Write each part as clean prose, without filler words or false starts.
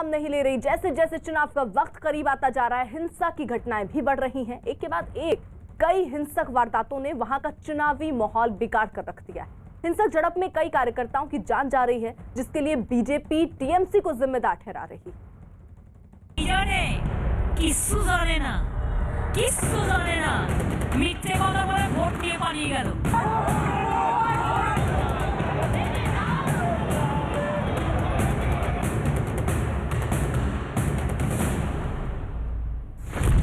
नाम नहीं ले रही। जैसे जैसे चुनाव का वक्त करीब आता जा रहा है, हिंसा की घटनाएं भी बढ़ रही हैं। एक के बाद एक कई हिंसक वारदातों ने वहां का चुनावी माहौल बिगाड़ कर रख दिया है। हिंसक झड़प में कई कार्यकर्ताओं की जान जा रही है, जिसके लिए बीजेपी टीएमसी को जिम्मेदार ठहरा रही है।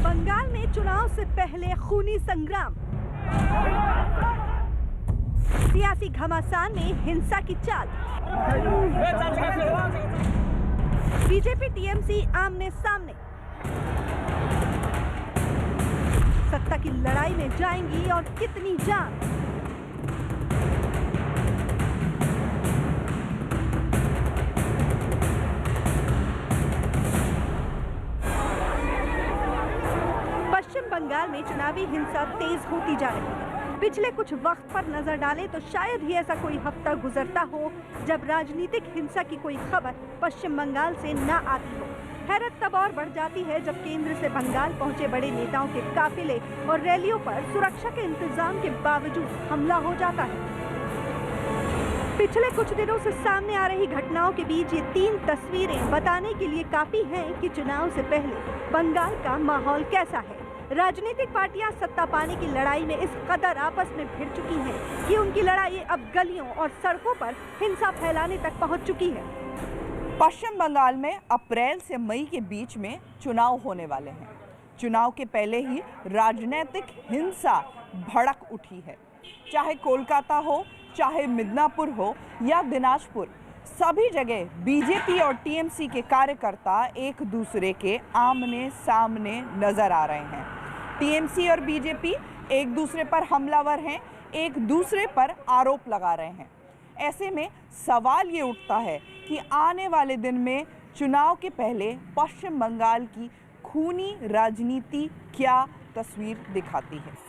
बंगाल में चुनाव से पहले खूनी संग्राम, सियासी घमासान में हिंसा की चाल, बीजेपी टीएमसी आमने सामने, सत्ता की लड़ाई में जाएंगी और कितनी जान। पश्चिम बंगाल में चुनावी हिंसा तेज होती जा रही है। पिछले कुछ वक्त पर नजर डालें तो शायद ही ऐसा कोई हफ्ता गुजरता हो जब राजनीतिक हिंसा की कोई खबर पश्चिम बंगाल से न आती हो। हैरत तब और बढ़ जाती है जब केंद्र से बंगाल पहुंचे बड़े नेताओं के काफिले और रैलियों पर सुरक्षा के इंतजाम के बावजूद हमला हो जाता है। पिछले कुछ दिनों से सामने आ रही घटनाओं के बीच ये 3 तस्वीरें बताने के लिए काफी हैं कि चुनाव से पहले बंगाल का माहौल कैसा है। राजनीतिक पार्टियां सत्ता पाने की लड़ाई में इस कदर आपस में भिड़ चुकी हैं कि उनकी लड़ाई अब गलियों और सड़कों पर हिंसा फैलाने तक पहुंच चुकी है। पश्चिम बंगाल में अप्रैल से मई के बीच में चुनाव होने वाले हैं। चुनाव के पहले ही राजनीतिक हिंसा भड़क उठी है। चाहे कोलकाता हो, चाहे मिदनापुर हो या दिनाजपुर, सभी जगह बीजेपी और टीएमसी के कार्यकर्ता एक दूसरे के आमने सामने नजर आ रहे हैं। टीएमसी और बीजेपी एक दूसरे पर हमलावर हैं, एक दूसरे पर आरोप लगा रहे हैं। ऐसे में सवाल ये उठता है कि आने वाले दिन में चुनाव के पहले पश्चिम बंगाल की खूनी राजनीति क्या तस्वीर दिखाती है।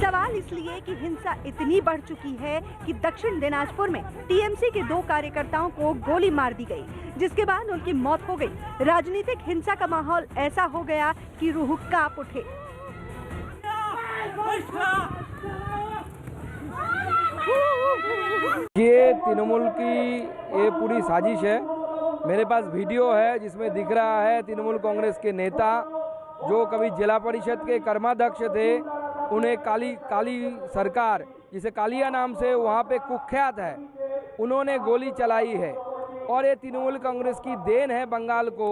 सवाल इसलिए कि हिंसा इतनी बढ़ चुकी है कि दक्षिण दिनाजपुर में टीएमसी के 2 कार्यकर्ताओं को गोली मार दी गई, जिसके बाद उनकी मौत हो गई। राजनीतिक हिंसा का माहौल ऐसा हो गया कि रूह कांप उठे। ये तृणमूल की ये पूरी साजिश है। मेरे पास वीडियो है जिसमें दिख रहा है तृणमूल कांग्रेस के नेता जो कभी जिला परिषद के कर्माध्यक्ष थे, उन्हें काली सरकार जिसे कालिया नाम से वहाँ पे कुख्यात है, उन्होंने गोली चलाई है। और ये तृणमूल कांग्रेस की देन है बंगाल को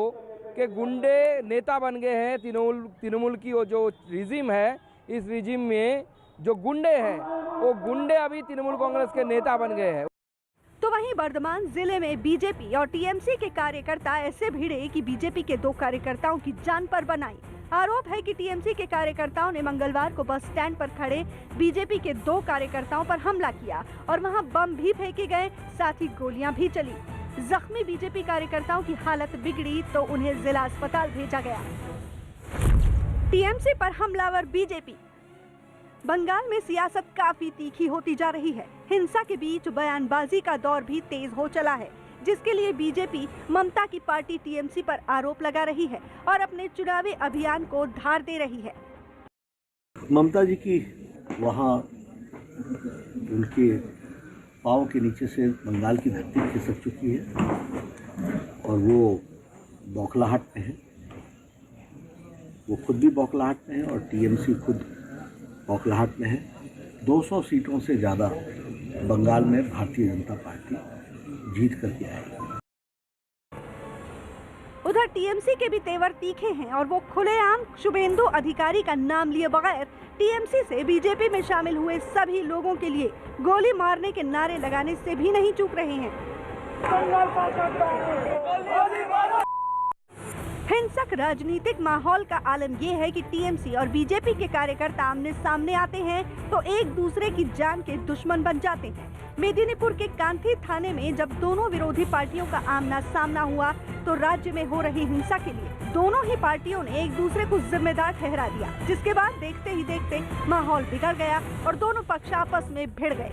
कि गुंडे नेता बन गए हैं। तृणमूल की वो जो रिजिम है, इस रिजिम में जो गुंडे हैं वो गुंडे अभी तृणमूल कांग्रेस के नेता बन गए हैं। तो वहीं वर्धमान जिले में बीजेपी और टीएमसी के कार्यकर्ता ऐसे भिड़े कि बीजेपी के 2 कार्यकर्ताओं की जान पर बनाई। आरोप है कि टीएमसी के कार्यकर्ताओं ने मंगलवार को बस स्टैंड पर खड़े बीजेपी के 2 कार्यकर्ताओं पर हमला किया और वहां बम भी फेंके गए, साथ ही गोलियां भी चली। जख्मी बीजेपी कार्यकर्ताओं की हालत बिगड़ी तो उन्हें जिला अस्पताल भेजा गया। टीएमसी पर हमलावर बीजेपी। बंगाल में सियासत काफी तीखी होती जा रही है। हिंसा के बीच बयानबाजी का दौर भी तेज हो चला है, जिसके लिए बीजेपी ममता की पार्टी टीएमसी पर आरोप लगा रही है और अपने चुनावी अभियान को धार दे रही है। ममता जी की वहाँ उनके पाँव के नीचे से बंगाल की धरती खिसक चुकी है और वो बौखलाहट में है। वो खुद भी बौखलाहट में है और टीएमसी खुद बौखलाहट में है। 200 सीटों से ज़्यादा बंगाल में भारतीय जनता पार्टी जीत करके आएगी। उधर टीएमसी के भी तेवर तीखे हैं और वो खुलेआम शुभेंदु अधिकारी का नाम लिए बगैर टीएमसी से बीजेपी में शामिल हुए सभी लोगों के लिए गोली मारने के नारे लगाने से भी नहीं चूक रहे हैं। हिंसक राजनीतिक माहौल का आलम यह है कि टीएमसी और बीजेपी के कार्यकर्ता आमने सामने आते हैं तो एक दूसरे की जान के दुश्मन बन जाते हैं। मेदिनीपुर के कांथी थाने में जब दोनों विरोधी पार्टियों का आमना सामना हुआ तो राज्य में हो रही हिंसा के लिए दोनों ही पार्टियों ने एक दूसरे को जिम्मेदार ठहरा दिया, जिसके बाद देखते ही देखते माहौल बिगड़ गया और दोनों पक्ष आपस में भिड़ गए।